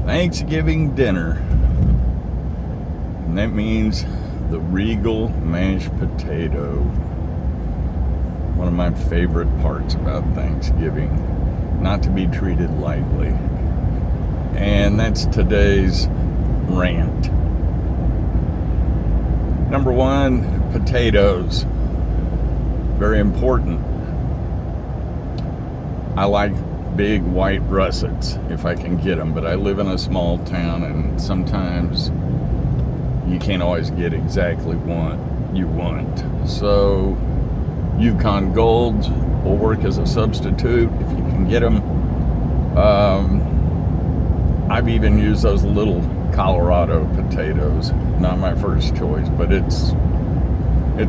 Thanksgiving dinner. And that means the regal mashed potato. One of my favorite parts about Thanksgiving. Not to be treated lightly. And that's today's rant. Number one, potatoes. Very important. I like big white russets if I can get them, but I live in a small town and sometimes you can't always get exactly what you want. So Yukon Golds will work as a substitute if you can get them. I've even used those little Colorado potatoes. Not my first choice, but it's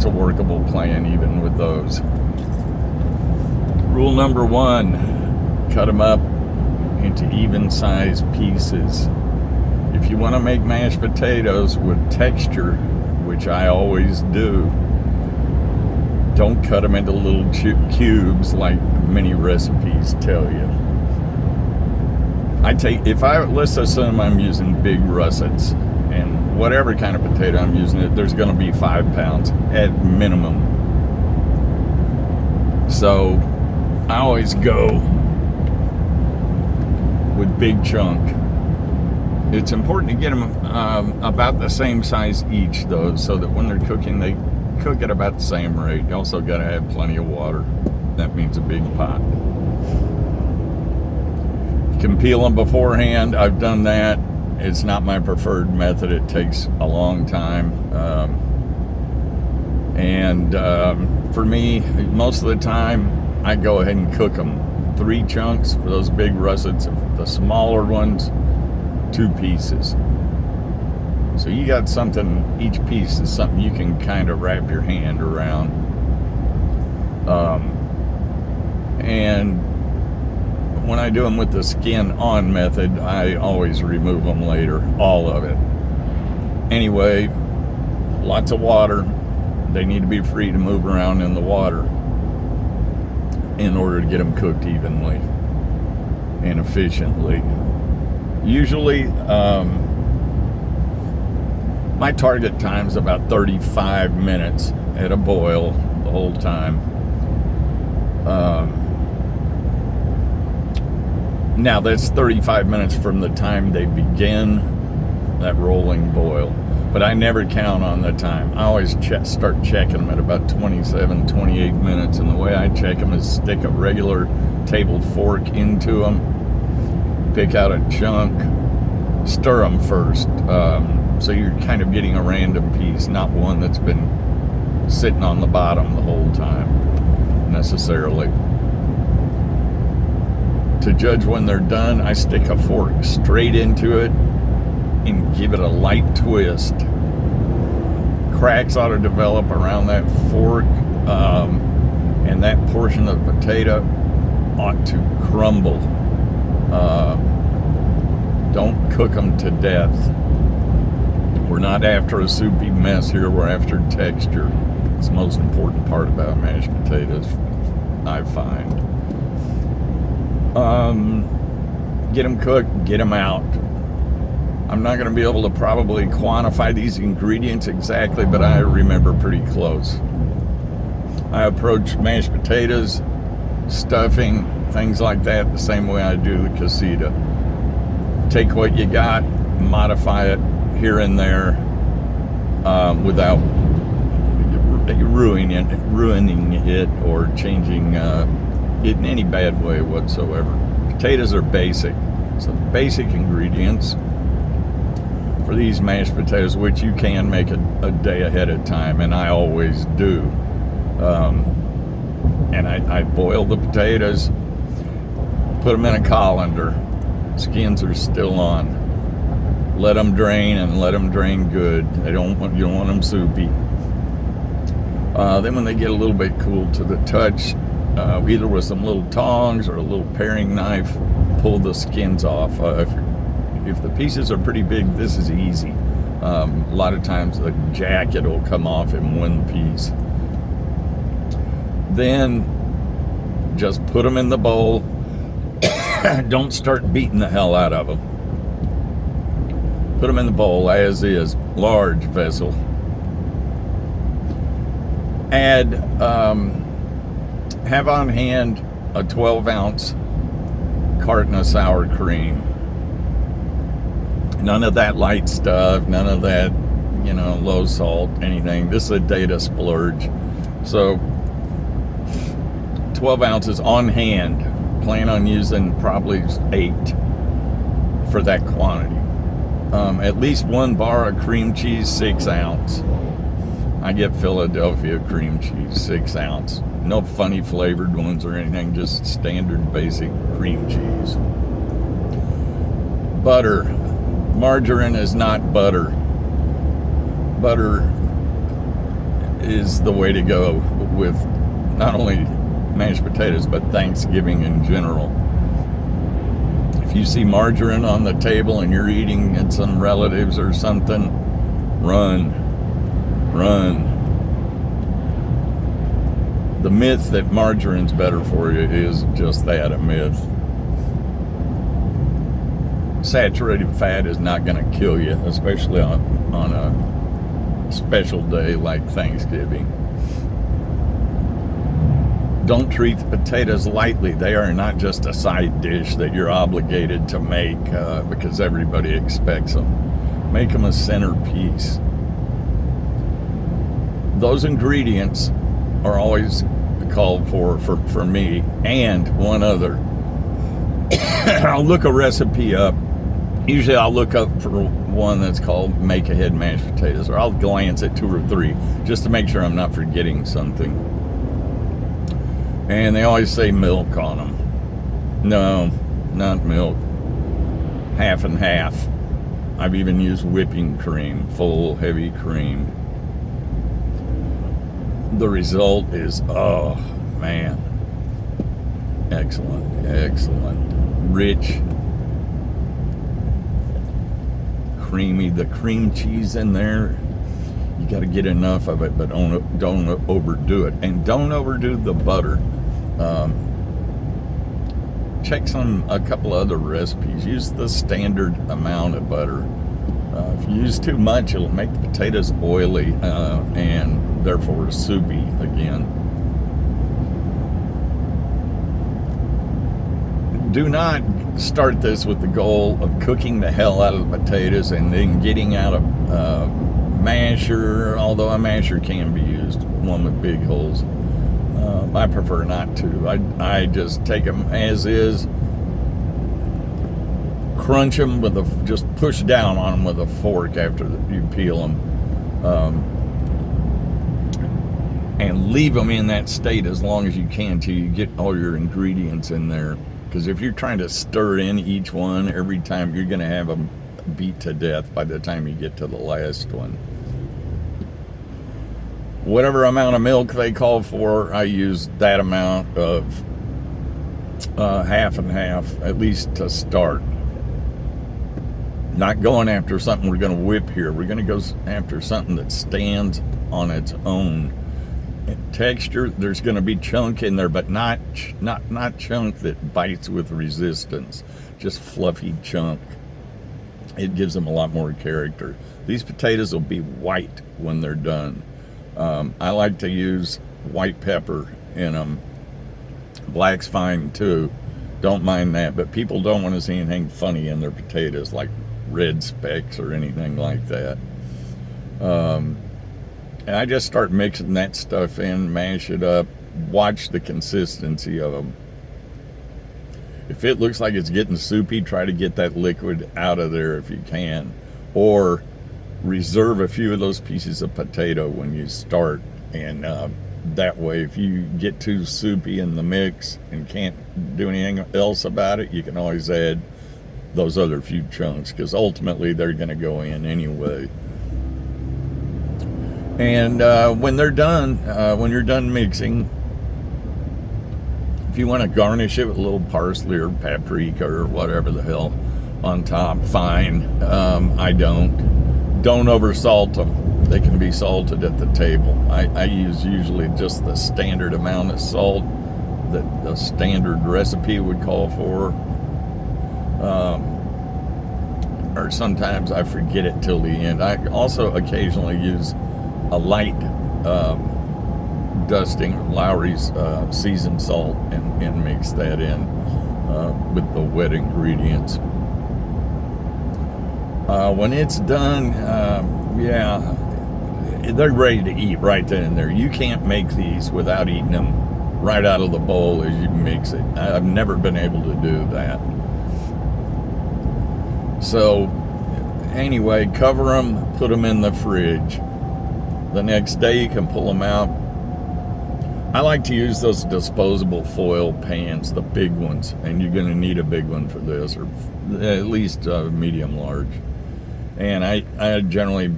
a workable plan even with those. Rule number one, cut them up into even-sized pieces. If you want to make mashed potatoes with texture, which I always do, don't cut them into little cubes like many recipes tell you. Let's assume I'm using big russets, and whatever kind of potato I'm using, there's going to be 5 pounds at minimum. So I always go with big chunk. It's important to get them about the same size each, though, so that when they're cooking, they cook at about the same rate. You also got to have plenty of water. That means a big pot. You can peel them beforehand. I've done that. It's not my preferred method. It takes a long time. For me, most of the time, I go ahead and cook them. 3 chunks for those big russets. The smaller ones, 2 pieces. So you got something, each piece is something you can kind of wrap your hand around. And when I do them with the skin on method, I always remove them later, all of it. Anyway, lots of water. They need to be free to move around in the water in order to get them cooked evenly and efficiently. Usually, my target time is about 35 minutes at a boil the whole time. Now that's 35 minutes from the time they begin that rolling boil, but I never count on the time. I always start checking them at about 27, 28 minutes, and the way I check them is stick a regular tabled fork into them, pick out a chunk, stir them first. So you're kind of getting a random piece, not one that's been sitting on the bottom the whole time, necessarily. To judge when they're done, I stick a fork straight into it and give it a light twist. Cracks ought to develop around that fork, and that portion of the potato ought to crumble. Don't cook them to death. We're not after a soupy mess here, we're after texture. It's the most important part about mashed potatoes, I find. Get them cooked, get them out. I'm not going to be able to probably quantify these ingredients exactly, but I remember pretty close. I approach mashed potatoes, stuffing, things like that the same way I do the casita. Take what you got, modify it here and there, without ruining it or changing it in any bad way whatsoever. Potatoes are basic, so the basic ingredients for these mashed potatoes, which you can make a day ahead of time, and I always do. And I boil the potatoes, put them in a colander. Skins are still on. Let them drain, and let them drain good. You don't want them soupy. Then when they get a little bit cool to the touch, either with some little tongs or a little paring knife, pull the skins off. If the pieces are pretty big, this is easy. A lot of times the jacket will come off in one piece. Then just put them in the bowl. Don't start beating the hell out of them. Put them in the bowl as is, large vessel. Add, have on hand a 12-ounce carton of sour cream. None of that light stuff, none of that, low salt, anything. This is a data splurge. So 12 ounces on hand. Plan on using probably 8 for that quantity. At least 1 bar of cream cheese, 6 ounce. I get Philadelphia cream cheese, 6 ounce. No funny flavored ones or anything, just standard basic cream cheese. Butter. Margarine is not butter. Butter is the way to go with not only mashed potatoes, but Thanksgiving in general. If you see margarine on the table and you're eating at some relatives or something, run. The myth that margarine's better for you is just that, a myth. Saturated fat is not going to kill you, especially on a special day like Thanksgiving. Don't treat the potatoes lightly. They are not just a side dish that you're obligated to make because everybody expects them. Make them a centerpiece. Those ingredients are always called for me, and one other. I'll look a recipe up. Usually I'll look up for one that's called Make Ahead Mashed Potatoes, or I'll glance at 2 or 3 just to make sure I'm not forgetting something. And they always say milk on them. No, not milk. Half and half. I've even used whipping cream, full, heavy cream. The result is, oh, man. Excellent. Rich. Creamy. The cream cheese in there, you got to get enough of it, but don't overdo it. And don't overdo the butter. Check a couple other recipes. Use the standard amount of butter. If you use too much, it'll make the potatoes oily and therefore soupy again. Do not start this with the goal of cooking the hell out of the potatoes and then getting out a masher, although a masher can be used, one with big holes. I prefer not to. I just take them as is, crunch them just push down on them with a fork after you peel them, and leave them in that state as long as you can till you get all your ingredients in there. Because if you're trying to stir in each one every time, you're going to have them beat to death by the time you get to the last one. Whatever amount of milk they call for, I use that amount of half and half, at least to start. Not going after something we're going to whip here. We're going to go after something that stands on its own. And texture, there's going to be chunk in there, but not chunk that bites with resistance. Just fluffy chunk. It gives them a lot more character. These potatoes will be white when they're done. I like to use white pepper in them. Black's fine too. Don't mind that. But people don't want to see anything funny in their potatoes, like red specks or anything like that. And I just start mixing that stuff in, mash it up, watch the consistency of them. If it looks like it's getting soupy, try to get that liquid out of there if you can. Or reserve a few of those pieces of potato when you start, and that way if you get too soupy in the mix and can't do anything else about it, you can always add those other few chunks, because ultimately they're going to go in anyway. And when they're done, when you're done mixing, if you want to garnish it with a little parsley or paprika or whatever the hell on top, fine. I don't over salt them. They can be salted at the table. I use usually just the standard amount of salt that the standard recipe would call for. or sometimes I forget it till the end. I also occasionally use a light dusting, Lowry's seasoned salt, and mix that in with the wet ingredients. When it's done, yeah, they're ready to eat right then and there. You can't make these without eating them right out of the bowl as you mix it. I've never been able to do that. So anyway, cover them, put them in the fridge. The next day you can pull them out. I like to use those disposable foil pans, the big ones, and you're going to need a big one for this, or at least medium large. And I generally,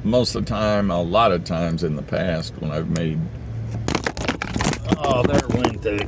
most of the time, a lot of times in the past when I've made, oh, there went the